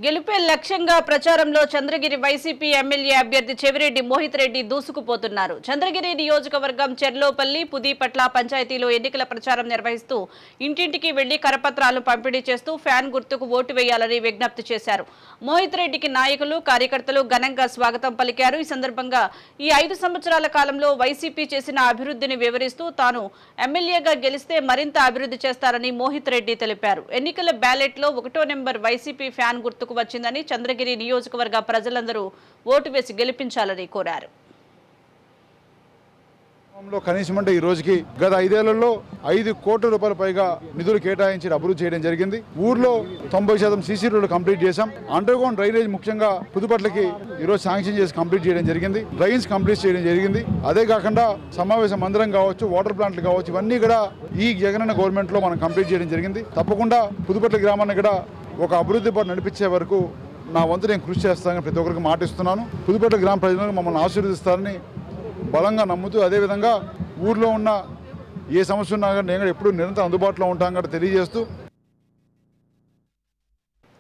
గెలుపే లక్ష్యంగా ప్రచారంలో చంద్రగిరి వైసీపీ ఎమ్మెల్యే అభ్యర్థి చెవిరెడ్డి మోహిత్ రెడ్డి దూసుకుపోతున్నారు. చంద్రగిరి నియోజకవర్గం చెర్లోపల్లి పుదిపట్ల పంచాయతీలో ఎన్నికల ప్రచారం నిర్వహిస్తూ ఇంటింటికి వెళ్లి కరపత్రాలు పంపిణీ చేస్తూ ఫ్యాన్ గుర్తుకు ఓటు వేయాలని విజ్ఞప్తి చేశారు. మోహిత్ రెడ్డికి నాయకులు కార్యకర్తలు ఘనంగా స్వాగతం పలికారు. ఈ సందర్భంగా ఈ 5 సంవత్సరాల కాలంలో వైసీపీ చేసిన అభివృద్ధిని వివరిస్తూ తాను ఎమ్మెల్యేగా గెలిస్తే మరింత అభివృద్ధి చేస్తారని మోహిత్ రెడ్డి తెలిపారు. ఎన్నికల బ్యాలెట్ లో 1వ నెంబర్ వైసీపీ ఫ్యాన్ గుర్తు వచ్చిందని చంద్రగిరి నియోజకవర్గ ప్రజలందరూ ఓటు వేసి గెలిపించాలని కోరారు. కనీసం అంటే ఈ రోజుకి గత 5 ఏళ్లలో 5 కోట్ల రూపాయల పైగా నిధులు కేటాయించి అభివృద్ధి చేయడం జరిగింది. ఊర్లో 90% సీసీ రోడ్లు కంప్లీట్ చేశాం. అండర్ గ్రౌండ్ డ్రైనేజ్ ముఖ్యంగా పుదుపట్లకి ఈరోజు శాంక్షన్ చేసి కంప్లీట్ చేయడం జరిగింది. డ్రైన్స్ కంప్లీట్ చేయడం జరిగింది. అదే కాకుండా సమావేశ మందిరం కావచ్చు, వాటర్ ప్లాంట్లు కావచ్చు, ఇవన్నీ కూడా ఈ జగనన్న గవర్నమెంట్ లో మనం కంప్లీట్ చేయడం జరిగింది. తప్పకుండా పుదుపట్ల గ్రామాన్ని కూడా ఒక అభివృద్ధి పాటు నడిపించే వరకు నా వంతు నేను కృషి చేస్తానని ప్రతి ఒక్కరికి మాటిస్తున్నాను. పుదుపట్ల గ్రామ ప్రజలను మమ్మల్ని ఆశీర్వదిస్తారని బలంగా నమ్ముతూ, అదేవిధంగా ఊర్లో ఉన్న ఏ సమస్య ఉన్నా కానీ నేను ఎప్పుడు నిరంతరం అందుబాటులో ఉంటాను కూడా తెలియజేస్తూ